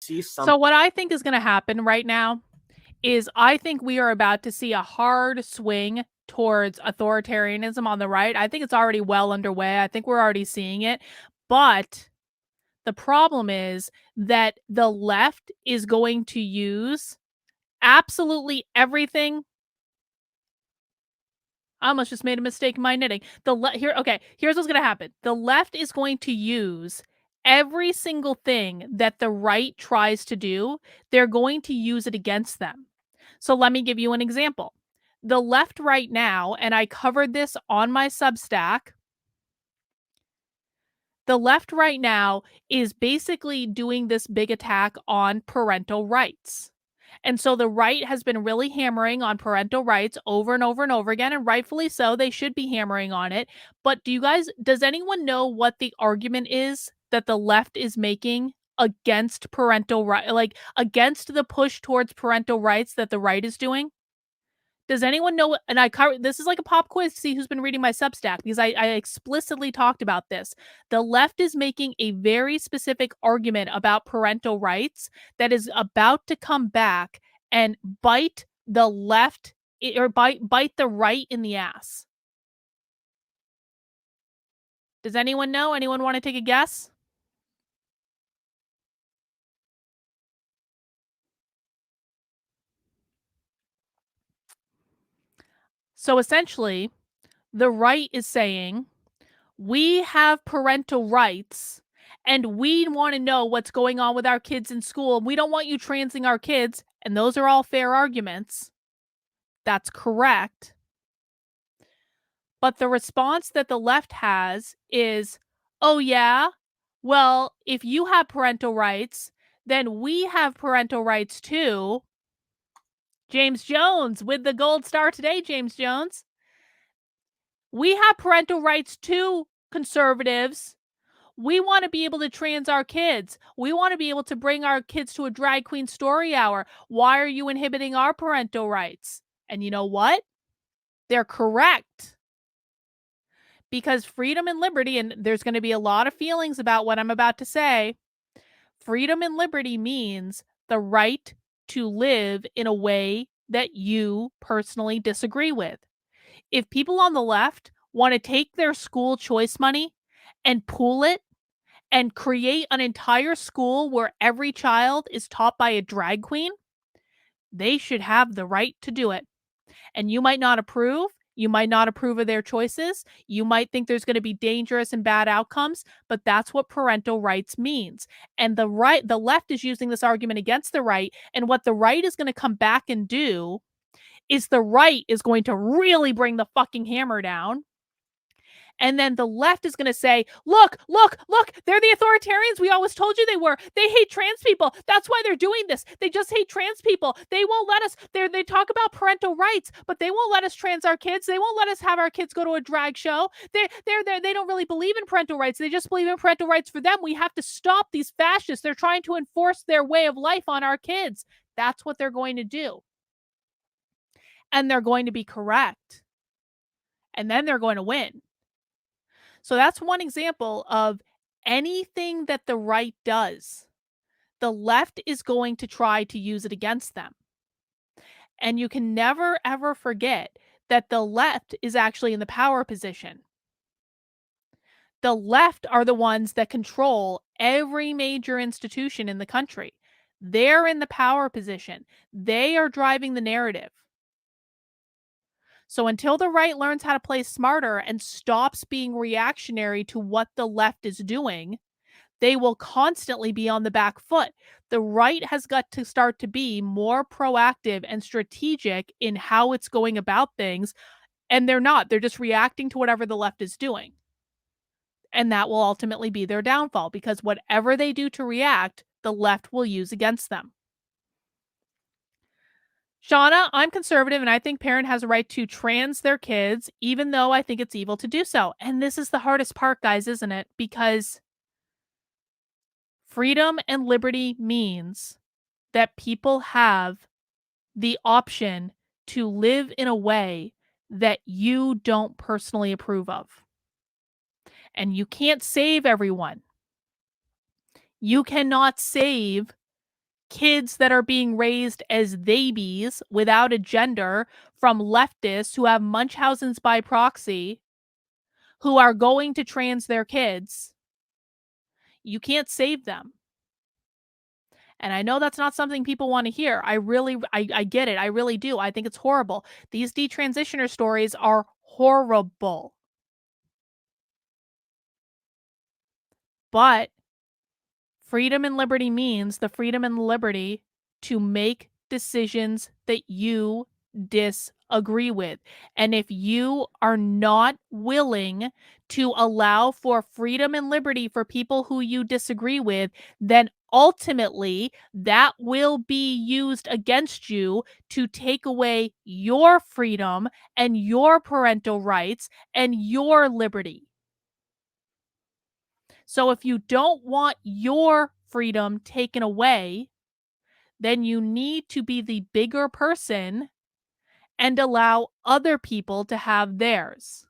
see some. So what I think is going to happen right now is I think we are about to see a hard swing towards authoritarianism on the right. I think it's already well underway. I think we're already seeing it. But the problem is that the left is going to use absolutely everything. I almost just made a mistake in my knitting. Here's what's going to happen. The left is going to use every single thing that the right tries to do. They're going to use it against them. So let me give you an example. The left right now, and I covered this on my Substack, the left right now is basically doing this big attack on parental rights. And so the right has been really hammering on parental rights over and over and over again, and rightfully so. They should be hammering on it. But does anyone know what the argument is that the left is making against parental right, like against the push towards parental rights that the right is doing? Does anyone know? And this is like a pop quiz to see who's been reading my Substack, because I explicitly talked about this. The left is making a very specific argument about parental rights that is about to come back and bite the left or bite the right in the ass. Does anyone know? Anyone want to take a guess? So essentially, the right is saying we have parental rights and we want to know what's going on with our kids in school. We don't want you transing our kids. And those are all fair arguments. That's correct. But the response that the left has is, oh, yeah, well, if you have parental rights, then we have parental rights too. James Jones with the gold star today, James Jones. We have parental rights too, conservatives. We want to be able to trans our kids. We want to be able to bring our kids to a drag queen story hour. Why are you inhibiting our parental rights? And you know what? They're correct. Because freedom and liberty, and there's going to be a lot of feelings about what I'm about to say, freedom and liberty means the right to live in a way that you personally disagree with. If people on the left want to take their school choice money and pool it and create an entire school where every child is taught by a drag queen, they should have the right to do it. And you might not approve. You might not approve of their choices. You might think there's going to be dangerous and bad outcomes, but that's what parental rights means. And the left is using this argument against the right. And what the right is going to come back and do is the right is going to really bring the fucking hammer down. And then the left is going to say, look, they're the authoritarians we always told you they were. They hate trans people. That's why they're doing this. They just hate trans people. They won't let us. They talk about parental rights, but they won't let us trans our kids. They won't let us have our kids go to a drag show. They don't really believe in parental rights. They just believe in parental rights for them. We have to stop these fascists. They're trying to enforce their way of life on our kids. That's what they're going to do. And they're going to be correct. And then they're going to win. So that's one example of anything that the right does, the left is going to try to use it against them. And you can never, ever forget that the left is actually in the power position. The left are the ones that control every major institution in the country. They're in the power position. They are driving the narrative. So until the right learns how to play smarter and stops being reactionary to what the left is doing, they will constantly be on the back foot. The right has got to start to be more proactive and strategic in how it's going about things. And they're not. They're just reacting to whatever the left is doing. And that will ultimately be their downfall, because whatever they do to react, the left will use against them. Shauna, I'm conservative and I think parent has a right to trans their kids, even though I think it's evil to do so. And this is the hardest part, guys, isn't it? Because freedom and liberty means that people have the option to live in a way that you don't personally approve of. And you can't save everyone. You cannot save kids that are being raised as babies without a gender from leftists who have Munchausen's by proxy, who are going to trans their kids. You can't save them. And I know that's not something people want to hear. I get it. I really do. I think it's horrible. These detransitioner stories are horrible. But freedom and liberty means the freedom and liberty to make decisions that you disagree with. And if you are not willing to allow for freedom and liberty for people who you disagree with, then ultimately that will be used against you to take away your freedom and your parental rights and your liberty. So if you don't want your freedom taken away, then you need to be the bigger person and allow other people to have theirs.